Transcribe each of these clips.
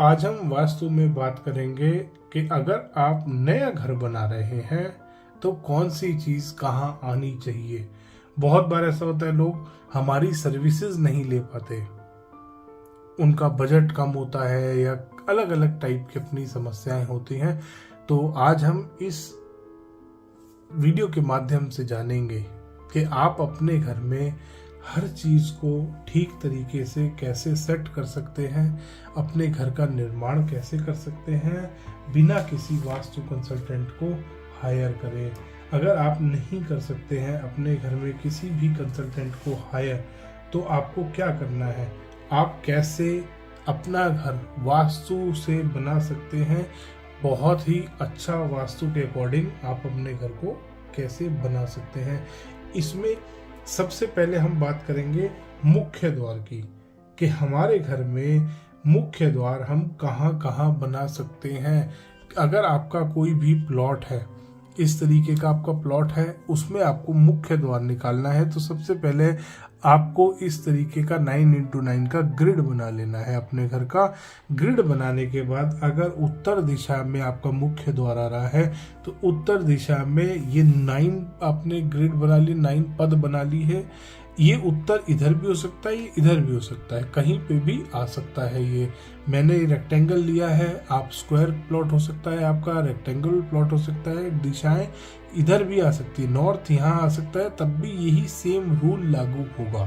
आज हम वास्तु में बात करेंगे कि अगर आप नया घर बना रहे हैं तो कौन सी चीज कहाँ आनी चाहिए। बहुत बार ऐसा होता है, लोग हमारी सर्विसेज नहीं ले पाते, उनका बजट कम होता है या अलग अलग टाइप की अपनी समस्याएं होती हैं। तो आज हम इस वीडियो के माध्यम से जानेंगे कि आप अपने घर में हर चीज को ठीक तरीके से कैसे सेट कर सकते हैं, अपने घर का निर्माण कैसे कर सकते हैं बिना किसी वास्तु कंसल्टेंट को हायर करें। अगर आप नहीं कर सकते हैं अपने घर में किसी भी कंसल्टेंट को हायर, तो आपको क्या करना है, आप कैसे अपना घर वास्तु से बना सकते हैं, बहुत ही अच्छा वास्तु के अकॉर्डिंग आप अपने घर को कैसे बना सकते हैं। इसमें सबसे पहले हम बात करेंगे मुख्य द्वार की, कि हमारे घर में मुख्य द्वार हम कहाँ कहाँ बना सकते हैं। अगर आपका कोई भी प्लॉट है, इस तरीके का आपका प्लॉट है, उसमें आपको मुख्य द्वार निकालना है, तो सबसे पहले आपको इस तरीके का 9x9 का ग्रिड बना लेना है अपने घर का। ग्रिड बनाने के बाद अगर उत्तर दिशा में आपका मुख्य द्वार आ रहा है तो उत्तर दिशा में ये 9 आपने ग्रिड बना ली, 9 पद बना ली है। ये उत्तर इधर भी हो सकता है, ये इधर भी हो सकता है, कहीं पे भी आ सकता है। ये मैंने रेक्टेंगल लिया है, आप स्क्वायर प्लॉट हो सकता है, आपका रेक्टेंगल प्लॉट हो सकता है। दिशाएं इधर भी आ सकती है, नॉर्थ यहाँ आ सकता है, तब भी यही सेम रूल लागू होगा।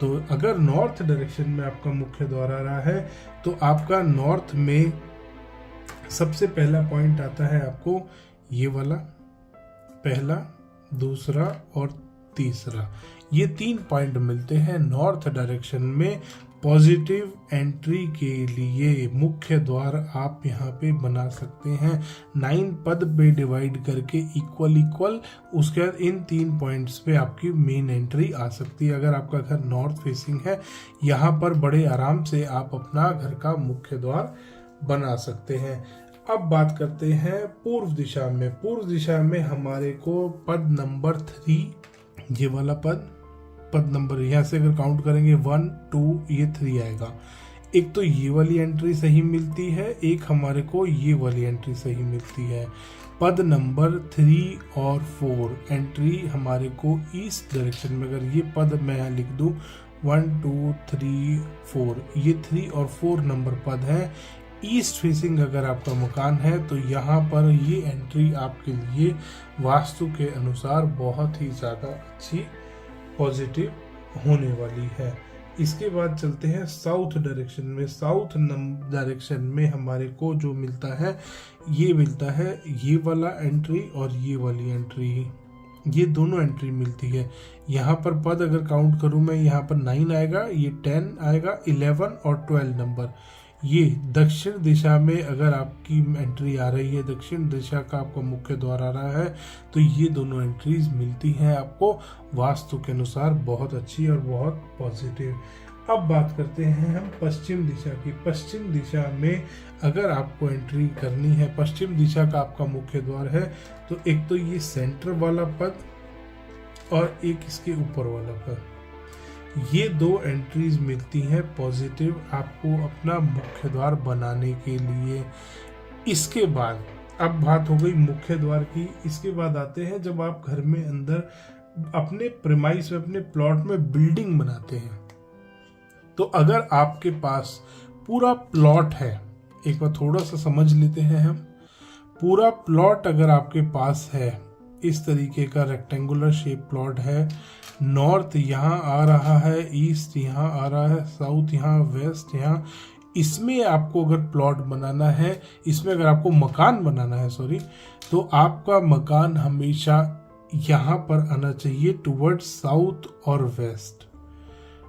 तो अगर नॉर्थ डायरेक्शन में आपका मुख्य द्वार आ रहा है तो आपका नॉर्थ में सबसे पहला पॉइंट आता है आपको ये वाला, पहला, दूसरा और तीसरा, ये 3 पॉइंट मिलते हैं नॉर्थ डायरेक्शन में। पॉजिटिव एंट्री के लिए मुख्य द्वार आप यहाँ पे बना सकते हैं 9 पद पे डिवाइड करके इक्वल। उसके बाद इन 3 पॉइंट्स पे आपकी मेन एंट्री आ सकती है। अगर आपका घर नॉर्थ फेसिंग है, यहाँ पर बड़े आराम से आप अपना घर का मुख्य द्वार बना सकते हैं। अब बात करते हैं पूर्व दिशा में। पूर्व दिशा में हमारे को पद नंबर 3, ये वाला पद नंबर, यहाँ से अगर काउंट करेंगे 1 2 ये 3 आएगा। एक तो ये वाली एंट्री सही मिलती है, एक हमारे को ये वाली एंट्री सही मिलती है। पद नंबर 3 और 4 एंट्री हमारे को ईस्ट डायरेक्शन में, अगर ये पद मैं यहाँ लिख दूं 1 2 3 4, ये 3 और 4 नंबर पद है। ईस्ट फेसिंग अगर आपका मकान है तो यहाँ पर ये एंट्री आपके लिए वास्तु के अनुसार बहुत ही ज़्यादा अच्छी पॉजिटिव होने वाली है। इसके बाद चलते हैं साउथ डायरेक्शन में। साउथ डायरेक्शन में हमारे को जो मिलता है, ये मिलता है ये वाला एंट्री और ये वाली एंट्री, ये दोनों एंट्री मिलती है। यहाँ पर पद अगर काउंट करूँ मैं, यहाँ पर 9 आएगा, ये 10 आएगा, 11 और 12 नंबर। ये दक्षिण दिशा में अगर आपकी एंट्री आ रही है, दक्षिण दिशा का आपका मुख्य द्वार आ रहा है, तो ये दोनों एंट्रीज मिलती हैं आपको वास्तु के अनुसार बहुत अच्छी और बहुत पॉजिटिव। अब बात करते हैं हम पश्चिम दिशा की। पश्चिम दिशा में अगर आपको एंट्री करनी है, पश्चिम दिशा का आपका मुख्य द्वार है, तो एक तो ये सेंटर वाला पद और एक इसके ऊपर वाला पद, ये 2 एंट्रीज मिलती हैं पॉजिटिव आपको अपना मुख्य द्वार बनाने के लिए। इसके बाद अब बात हो गई मुख्य द्वार की। इसके बाद आते हैं जब आप घर में अंदर अपने प्रीमाइस में, अपने प्लॉट में बिल्डिंग बनाते हैं, तो अगर आपके पास पूरा प्लॉट है, एक बार थोड़ा सा समझ लेते हैं हम। पूरा प्लॉट अगर आपके पास है, इस तरीके का रेक्टेंगुलर शेप प्लॉट है, नॉर्थ यहाँ आ रहा है, ईस्ट यहाँ आ रहा है, साउथ यहाँ, वेस्ट यहाँ, इसमें आपको अगर प्लॉट बनाना है, इसमें अगर आपको मकान बनाना है तो आपका मकान हमेशा यहाँ पर आना चाहिए टुवर्ड्स साउथ और वेस्ट।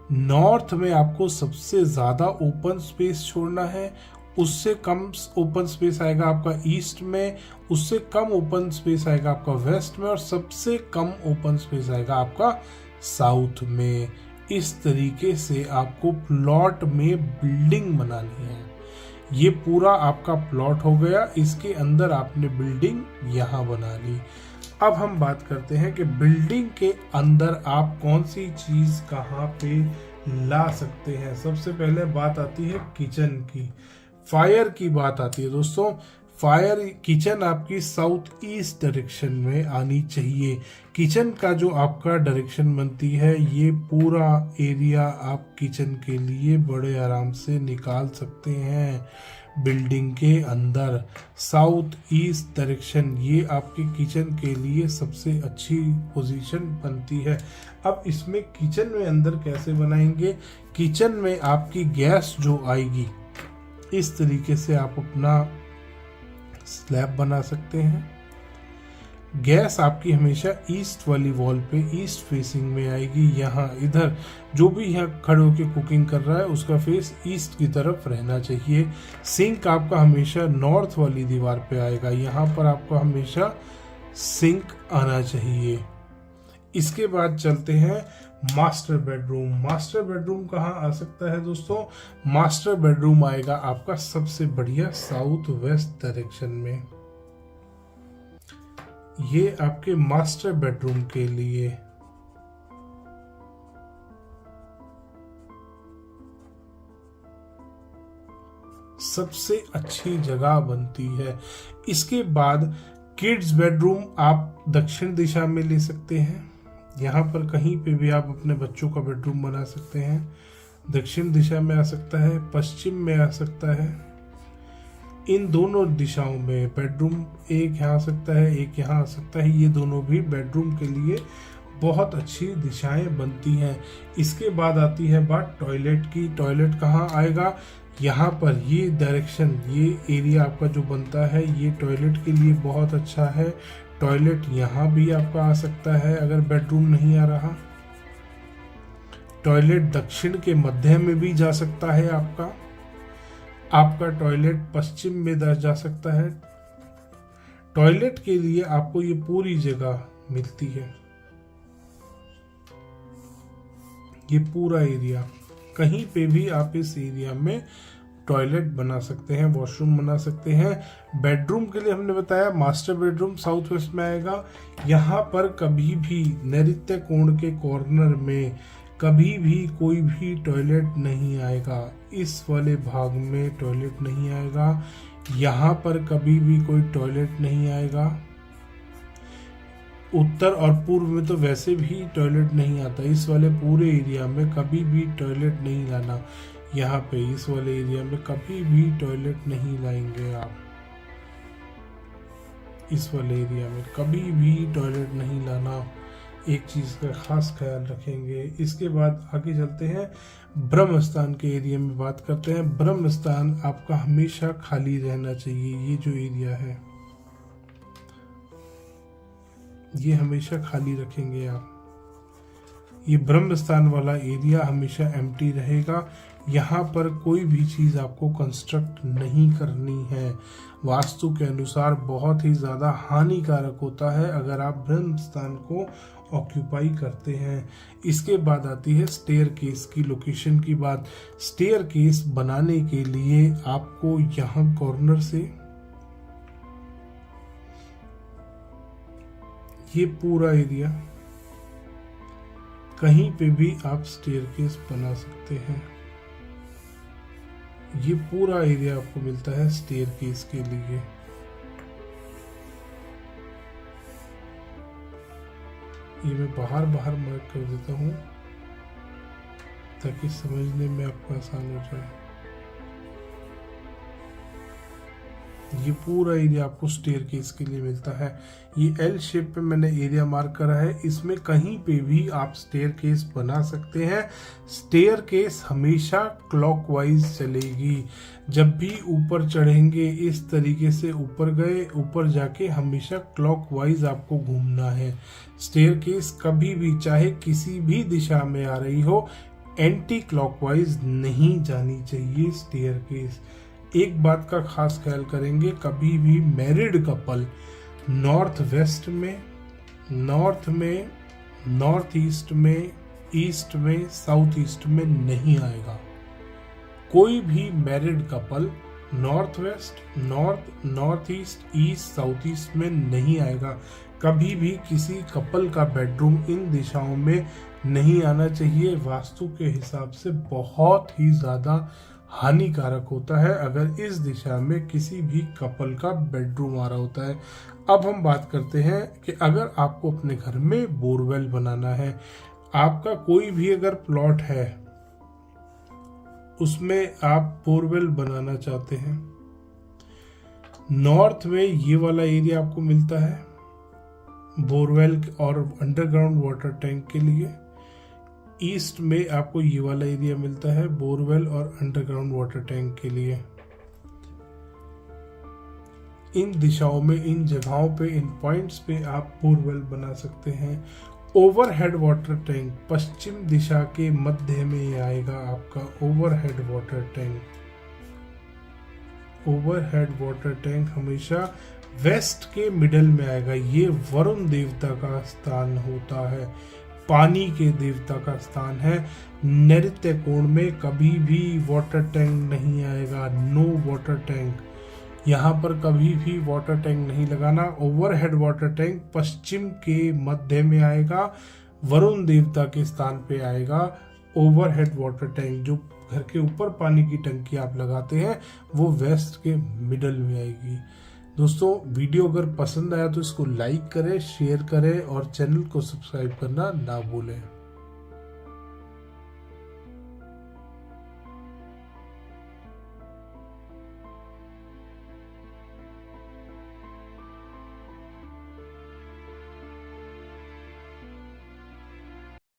नॉर्थ में आपको सबसे ज़्यादा ओपन स्पेस छोड़ना है, उससे कम ओपन स्पेस आएगा आपका ईस्ट में, उससे कम ओपन स्पेस आएगा आपका वेस्ट में, और सबसे कम ओपन स्पेस आएगा आपका साउथ में। इस तरीके से आपको प्लॉट में बिल्डिंग बनानी है। ये पूरा आपका प्लॉट हो गया, इसके अंदर आपने बिल्डिंग यहाँ बना ली। अब हम बात करते हैं कि बिल्डिंग के अंदर आप कौन सी चीज कहाँ पे ला सकते हैं। सबसे पहले बात आती है किचन की, फायर की बात आती है दोस्तों। फायर किचन आपकी साउथ ईस्ट डायरेक्शन में आनी चाहिए। किचन का जो आपका डायरेक्शन बनती है, ये पूरा एरिया आप किचन के लिए बड़े आराम से निकाल सकते हैं। बिल्डिंग के अंदर साउथ ईस्ट डायरेक्शन ये आपके किचन के लिए सबसे अच्छी पोजीशन बनती है। अब इसमें किचन में अंदर कैसे बनाएंगे? किचन में आपकी गैस जो आएगी, इस तरीके से आप अपना स्लैब बना सकते हैं। गैस आपकी हमेशा ईस्ट वाली वॉल पे, ईस्ट फेसिंग में आएगी। यहाँ इधर जो भी यहाँ खड़े होकर कुकिंग कर रहा है उसका फेस ईस्ट की तरफ रहना चाहिए। सिंक आपका हमेशा नॉर्थ वाली दीवार पे आएगा। यहाँ पर आपका हमेशा सिंक आना चाहिए। इसके बाद चलते हैं मास्टर बेडरूम। मास्टर बेडरूम कहाँ आ सकता है दोस्तों? मास्टर बेडरूम आएगा आपका सबसे बढ़िया साउथ वेस्ट डायरेक्शन में। ये आपके मास्टर बेडरूम के लिए सबसे अच्छी जगह बनती है। इसके बाद किड्स बेडरूम आप दक्षिण दिशा में ले सकते हैं। यहाँ पर कहीं पे भी आप अपने बच्चों का बेडरूम बना सकते हैं। दक्षिण दिशा में आ सकता है, पश्चिम में आ सकता है। इन दोनों दिशाओं में बेडरूम एक यहाँ आ सकता है, एक यहाँ आ सकता है। ये दोनों भी बेडरूम के लिए बहुत अच्छी दिशाएं बनती हैं। इसके बाद आती है बात टॉयलेट की। टॉयलेट कहाँ आएगा? यहाँ पर ये डायरेक्शन, ये एरिया आपका जो बनता है, ये टॉयलेट के लिए बहुत अच्छा है। टॉयलेट यहाँ भी आपका आ सकता है अगर बेडरूम नहीं आ रहा। टॉयलेट दक्षिण के मध्य में भी जा सकता है आपका टॉयलेट पश्चिम में जा सकता है। टॉयलेट के लिए आपको ये पूरी जगह मिलती है, ये पूरा एरिया। कहीं पे भी आप इस एरिया में टॉयलेट बना सकते हैं, वॉशरूम बना सकते हैं। बेडरूम के लिए हमने बताया मास्टर बेडरूम साउथ वेस्ट में आएगा। यहाँ पर कभी भी नैऋत्य कोण के कॉर्नर में कभी भी कोई भी टॉयलेट नहीं आएगा। इस वाले भाग में टॉयलेट नहीं आएगा। यहाँ पर कभी भी कोई टॉयलेट नहीं आएगा। उत्तर और पूर्व में तो वैसे भी टॉयलेट नहीं आता। इस वाले पूरे एरिया में कभी भी टॉयलेट नहीं लाना। यहाँ पे इस वाले एरिया में कभी भी टॉयलेट नहीं लाएंगे आप। इस वाले एरिया में कभी भी टॉयलेट नहीं लाना, एक चीज का खास ख्याल रखेंगे। इसके बाद आगे चलते हैं, ब्रह्म स्थान के एरिया में बात करते हैं। ब्रह्म स्थान आपका हमेशा खाली रहना चाहिए। ये जो एरिया है ये हमेशा खाली रखेंगे आप। ये ब्रह्म स्थान वाला एरिया हमेशा एम्प्टी रहेगा। यहाँ पर कोई भी चीज आपको कंस्ट्रक्ट नहीं करनी है। वास्तु के अनुसार बहुत ही ज्यादा हानिकारक होता है अगर आप ब्रह्म स्थान को ऑक्यूपाई करते हैं। इसके बाद आती है स्टेयर केस की लोकेशन की बात। स्टेयर केस बनाने के लिए आपको यहाँ कॉर्नर से ये पूरा एरिया कहीं पे भी आप स्टेयरकेस बना सकते हैं। ये पूरा एरिया आपको मिलता है स्टेयरकेस के लिए। ये मैं बाहर मार्क कर देता हूँ ताकि समझने में आपको आसान हो जाए। ये पूरा एरिया आपको स्टेयरकेस के लिए मिलता है। ये एल शेप पे मैंने एरिया मार्क करा है। इसमें कहीं पे भी आप स्टेयरकेस बना सकते हैं। स्टेयरकेस हमेशा क्लॉकवाइज चलेगी। जब भी ऊपर चढ़ेंगे इस तरीके से ऊपर गए, ऊपर जाके हमेशा क्लॉकवाइज आपको घूमना है। स्टेयरकेस कभी भी चाहे किसी भी दिशा में आ रही हो, एंटी क्लॉकवाइज नहीं जानी चाहिए स्टेयरकेस। एक बात का खास ख्याल करेंगे, कभी भी मैरिड कपल नॉर्थ वेस्ट में, नॉर्थ में, नॉर्थ ईस्ट में, ईस्ट में, साउथ ईस्ट में नहीं आएगा। कोई भी married couple north west, north, north east, east, south east में नहीं आएगा। कभी भी किसी कपल का बेडरूम इन दिशाओं में नहीं आना चाहिए। वास्तु के हिसाब से बहुत ही ज़्यादा हानिकारक होता है अगर इस दिशा में किसी भी कपल का बेडरूम आ रहा होता है। अब हम बात करते हैं कि अगर आपको अपने घर में बोरवेल बनाना है, आपका कोई भी अगर प्लॉट है उसमें आप बोरवेल बनाना चाहते हैं, नॉर्थ में ये वाला एरिया आपको मिलता है बोरवेल और अंडरग्राउंड वाटर टैंक के लिए, ईस्ट में आपको ये वाला एरिया मिलता है बोरवेल और अंडरग्राउंड वाटर टैंक के लिए। इन दिशाओं में, इन जगहों पे, इन पॉइंट्स पे आप बोरवेल बना सकते हैं। ओवरहेड वाटर टैंक पश्चिम दिशा के मध्य में आएगा आपका overhead water tank. Overhead water tank हमेशा वेस्ट के मिडल में आएगा। ये वरुण देवता का स्थान होता है, पानी के देवता का स्थान है। नैऋत्य कोण में कभी भी वाटर टैंक नहीं आएगा, नो वाटर टैंक। यहाँ पर कभी भी वाटर टैंक नहीं लगाना। ओवरहेड वाटर टैंक पश्चिम के मध्य में आएगा, वरुण देवता के स्थान पे आएगा। ओवरहेड वाटर टैंक जो घर के ऊपर पानी की टंकी आप लगाते हैं वो वेस्ट के मिडल में आएगी। दोस्तों, वीडियो अगर पसंद आया तो इसको लाइक करें, शेयर करें और चैनल को सब्सक्राइब करना ना भूलें।